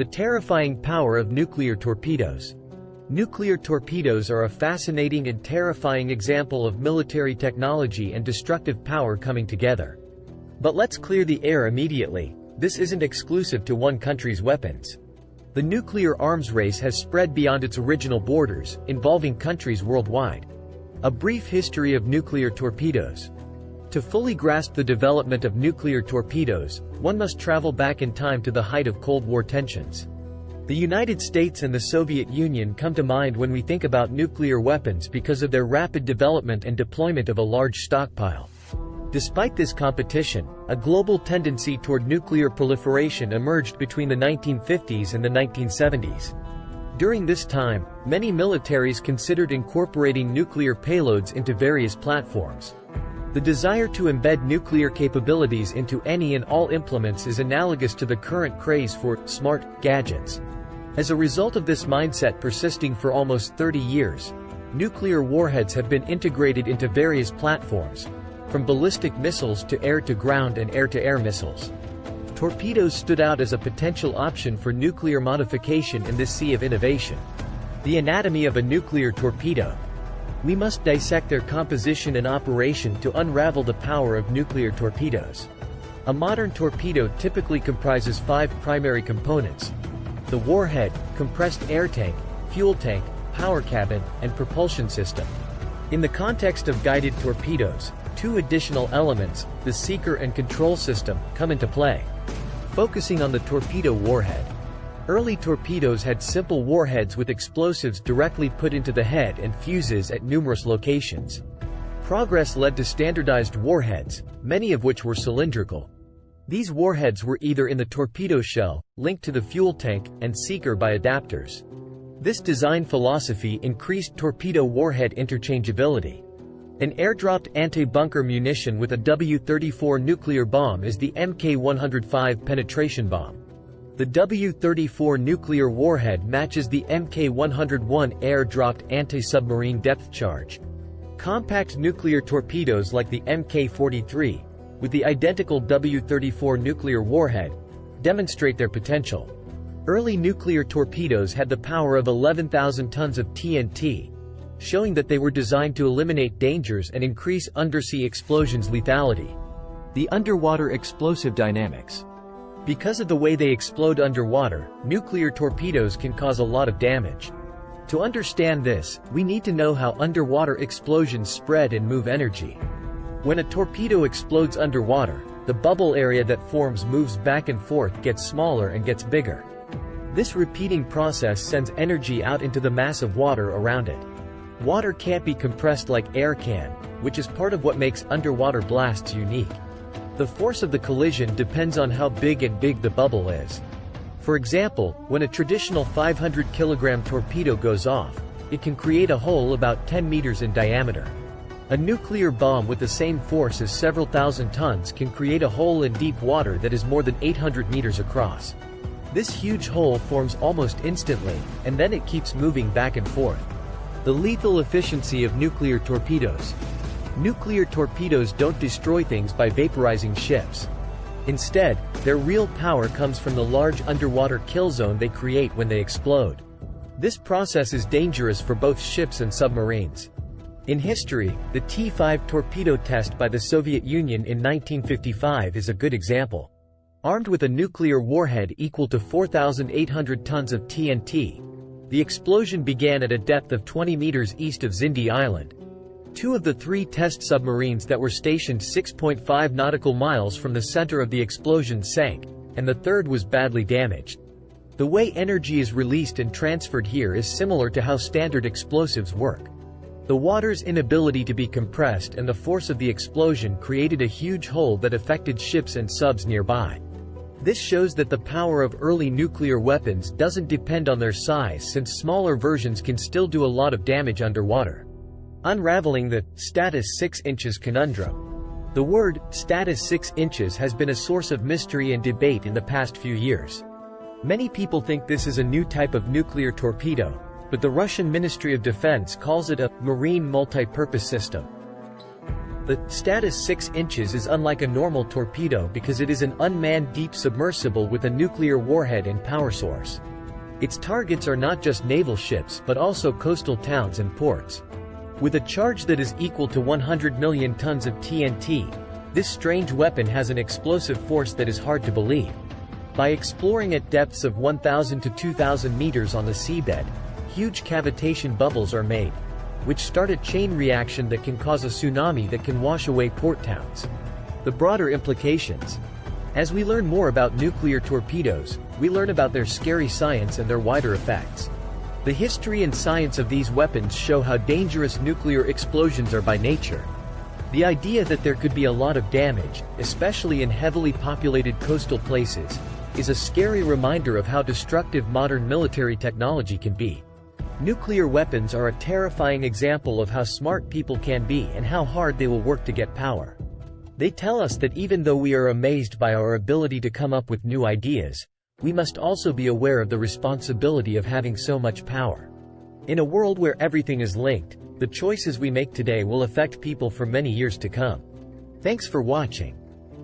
The terrifying power of nuclear torpedoes. Nuclear torpedoes are a fascinating and terrifying example of military technology and destructive power coming together. But let's clear the air immediately. This isn't exclusive to one country's weapons. The nuclear arms race has spread beyond its original borders, involving countries worldwide. A brief history of nuclear torpedoes. To fully grasp the development of nuclear torpedoes, one must travel back in time to the height of Cold War tensions. The United States and the Soviet Union come to mind when we think about nuclear weapons because of their rapid development and deployment of a large stockpile. Despite this competition, a global tendency toward nuclear proliferation emerged between the 1950s and the 1970s. During this time, many militaries considered incorporating nuclear payloads into various platforms. The desire to embed nuclear capabilities into any and all implements is analogous to the current craze for smart gadgets. As a result of this mindset persisting for almost 30 years, nuclear warheads have been integrated into various platforms, from ballistic missiles to air-to-ground and air-to-air missiles. Torpedoes stood out as a potential option for nuclear modification in this sea of innovation. The anatomy of a nuclear torpedo. We must dissect their composition and operation to unravel the power of nuclear torpedoes. A modern torpedo typically comprises 5 primary components: the warhead, compressed air tank, fuel tank, power cabin, and propulsion system. In the context of guided torpedoes, 2 additional elements, the seeker and control system, come into play. Focusing on the torpedo warhead. Early torpedoes had simple warheads with explosives directly put into the head and fuses at numerous locations. Progress led to standardized warheads, many of which were cylindrical. These warheads were either in the torpedo shell, linked to the fuel tank, and seeker by adapters. This design philosophy increased torpedo warhead interchangeability. An airdropped anti-bunker munition with a W-34 nuclear bomb is the Mk-105 penetration bomb. The W-34 nuclear warhead matches the Mk-101 air-dropped anti-submarine depth charge. Compact nuclear torpedoes like the Mk-43, with the identical W-34 nuclear warhead, demonstrate their potential. Early nuclear torpedoes had the power of 11,000 tons of TNT, showing that they were designed to eliminate dangers and increase undersea explosions lethality. The underwater explosive dynamics. Because of the way they explode underwater, nuclear torpedoes can cause a lot of damage. To understand this, we need to know how underwater explosions spread and move energy. When a torpedo explodes underwater, the bubble area that forms moves back and forth, gets smaller and gets bigger. This repeating process sends energy out into the mass of water around it. Water can't be compressed like air can, which is part of what makes underwater blasts unique. The force of the collision depends on how big the bubble is. For example, when a traditional 500 kilogram torpedo goes off, it can create a hole about 10 meters in diameter. A nuclear bomb with the same force as several thousand tons can create a hole in deep water that is more than 800 meters across. This huge hole forms almost instantly, and then it keeps moving back and forth. The lethal efficiency of nuclear torpedoes. Nuclear torpedoes don't destroy things by vaporizing ships. Instead, their real power comes from the large underwater kill zone they create when they explode. This process is dangerous for both ships and submarines. In history, the T-5 torpedo test by the Soviet Union in 1955 is a good example. Armed with a nuclear warhead equal to 4,800 tons of TNT, the explosion began at a depth of 20 meters east of Zindi Island. 2 of the 3 test submarines that were stationed 6.5 nautical miles from the center of the explosion sank, and the third was badly damaged. The way energy is released and transferred here is similar to how standard explosives work. The water's inability to be compressed and the force of the explosion created a huge hole that affected ships and subs nearby. This shows that the power of early nuclear weapons doesn't depend on their size, since smaller versions can still do a lot of damage underwater. Unraveling the status 6 inches conundrum. The word status 6 inches has been a source of mystery and debate in the past few years. Many people think this is a new type of nuclear torpedo, but the Russian Ministry of Defense calls it a marine multi-purpose system. The status 6 inches is unlike a normal torpedo because it is an unmanned deep submersible with a nuclear warhead and power source. Its targets are not just naval ships but also coastal towns and ports. With a charge that is equal to 100 million tons of TNT, this strange weapon has an explosive force that is hard to believe. By exploring at depths of 1,000 to 2,000 meters on the seabed, huge cavitation bubbles are made, which start a chain reaction that can cause a tsunami that can wash away port towns. The broader implications. As we learn more about nuclear torpedoes, we learn about their scary science and their wider effects. The history and science of these weapons show how dangerous nuclear explosions are by nature. The idea that there could be a lot of damage, especially in heavily populated coastal places, is a scary reminder of how destructive modern military technology can be. Nuclear weapons are a terrifying example of how smart people can be and how hard they will work to get power. They tell us that even though we are amazed by our ability to come up with new ideas, we must also be aware of the responsibility of having so much power. In a world where everything is linked, the choices we make today will affect people for many years to come. Thanks for watching.